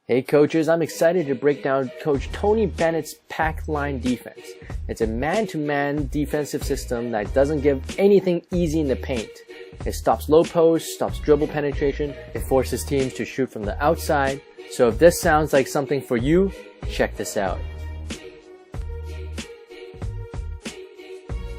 Hey coaches, I'm excited to break down Coach Tony Bennett's pack line defense. It's a man-to-man defensive system that doesn't give anything easy in the paint. It stops low post, stops dribble penetration, it forces teams to shoot from the outside. So if this sounds like something for you, check this out.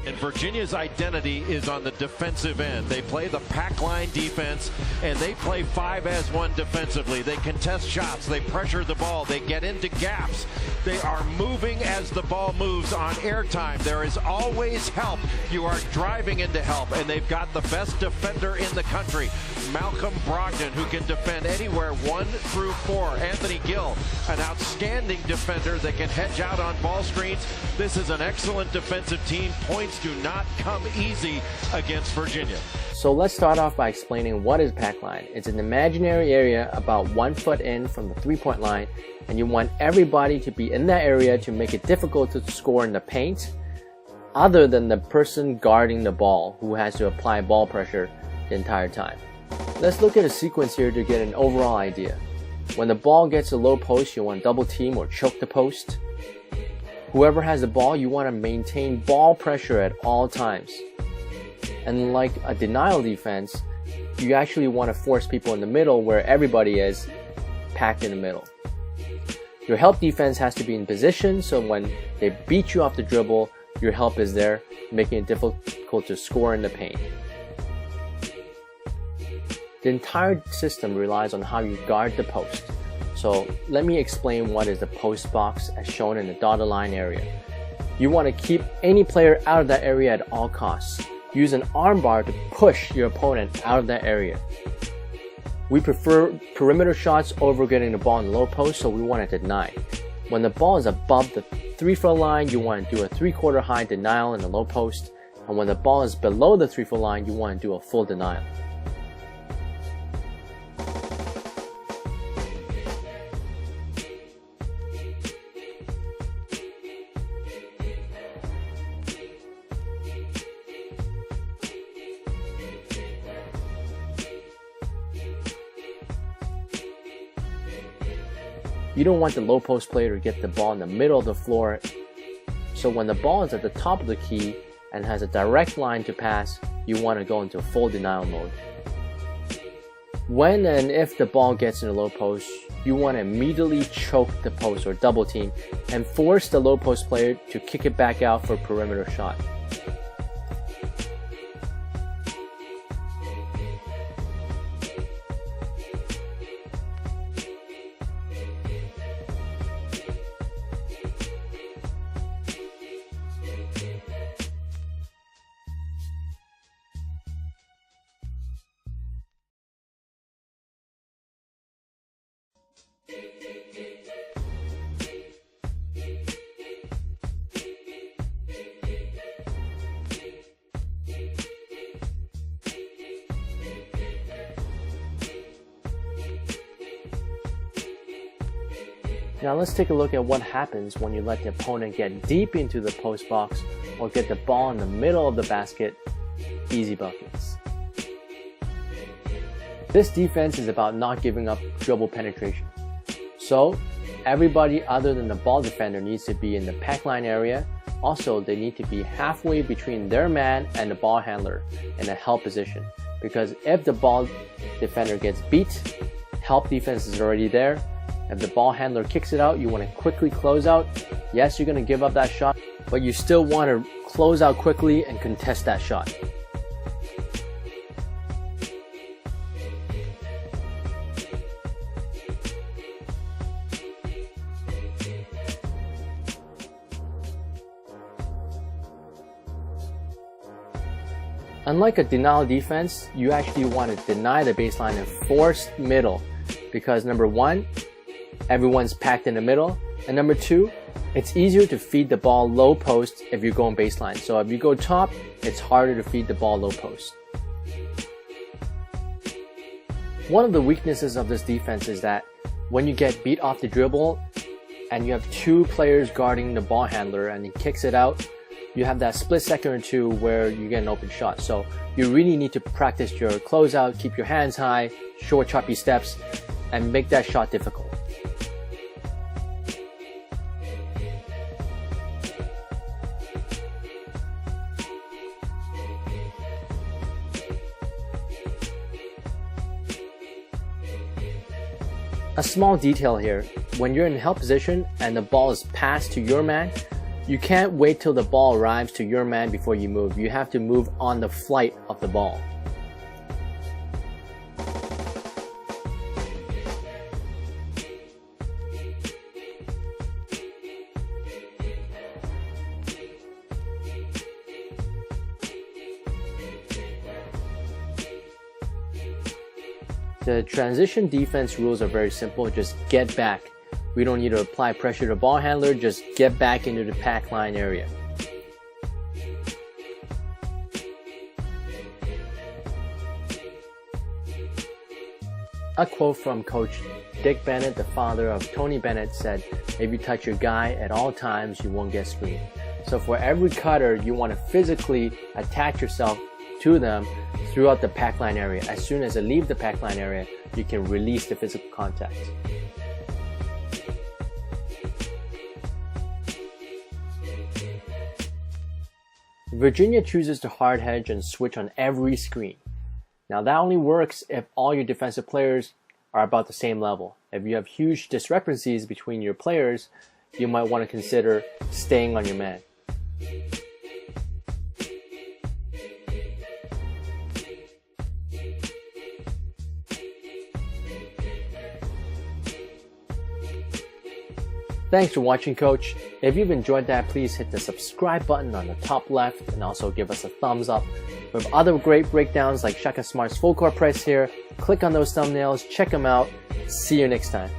And Virginia's identity is on the defensive end. They play the pack line defense, and they play 5-as-1 defensively. They contest shots, they pressure the ball, they get into gaps. They are moving as the ball moves on airtime. There is always help. You are driving into help, and they've got the best defender in the country, Malcolm Brogdon, who can defend anywhere 1 through 4. Anthony Gill, an outstanding defender that can hedge out on ball screens. This is an excellent defensive team. Points do not come easy against Virginia. So let's start off by explaining what is pack line. It's an imaginary area about 1 foot in from the three-point line, and you want everybody to be in that area to make it difficult to score in the paint, other than the person guarding the ball who has to apply ball pressure the entire time. Let's look at a sequence here to get an overall idea. When the ball gets a low post, you want double team or choke the post. Whoever has the ball, you want to maintain ball pressure at all times. And like a denial defense, you actually want to force people in the middle where everybody is packed in the middle. Your help defense has to be in position, so when they beat you off the dribble, your help is there, making it difficult to score in the paint. The entire system relies on how you guard the post. So let me explain what is the post box as shown in the dotted line area. You want to keep any player out of that area at all costs. Use an arm bar to push your opponent out of that area. We prefer perimeter shots over getting the ball in the low post, so we want to deny. When the ball is above the 3-foot line, you want to do a 3/4 high denial in the low post. And when the ball is below the 3-foot line, you want to do a full denial. You don't want the low post player to get the ball in the middle of the floor, so when the ball is at the top of the key and has a direct line to pass, you want to go into full denial mode. When and if the ball gets in the low post, you want to immediately choke the post or double team and force the low post player to kick it back out for a perimeter shot. Now let's take a look at what happens when you let the opponent get deep into the post box or get the ball in the middle of the basket. Easy buckets. This defense is about not giving up dribble penetration. So everybody other than the ball defender needs to be in the pack line area. Also, they need to be halfway between their man and the ball handler in a help position. Because if the ball defender gets beat, help defense is already there. If the ball handler kicks it out, you want to quickly close out. Yes, you're going to give up that shot, but you still want to close out quickly and contest that shot. Unlike a denial defense, you actually want to deny the baseline and force middle because number one, everyone's packed in the middle, and number two, it's easier to feed the ball low post if you're going baseline. So if you go top, it's harder to feed the ball low post. One of the weaknesses of this defense is that when you get beat off the dribble and you have 2 players guarding the ball handler and he kicks it out, you have that split second or two where you get an open shot. So you really need to practice your closeout, keep your hands high, short choppy steps, and make that shot difficult. A small detail here, when you're in help position and the ball is passed to your man, you can't wait till the ball arrives to your man before you move. You have to move on the flight of the ball. The transition defense rules are very simple. Just get back. We don't need to apply pressure to the ball handler. Just get back into the pack line area. A quote from Coach Dick Bennett, the father of Tony Bennett, said, "If you touch your guy at all times, you won't get screened." So for every cutter, you want to physically attach yourself to them throughout the pack line area. As soon as they leave the pack line area, you can release the physical contact. Virginia chooses to hard hedge and switch on every screen. Now that only works if all your defensive players are about the same level. If you have huge discrepancies between your players, you might want to consider staying on your man. Thanks for watching, Coach. If you've enjoyed that, please hit the subscribe button on the top left and also give us a thumbs up. We have other great breakdowns like Shaka Smart's full court press here. Click on those thumbnails, check them out. See you next time.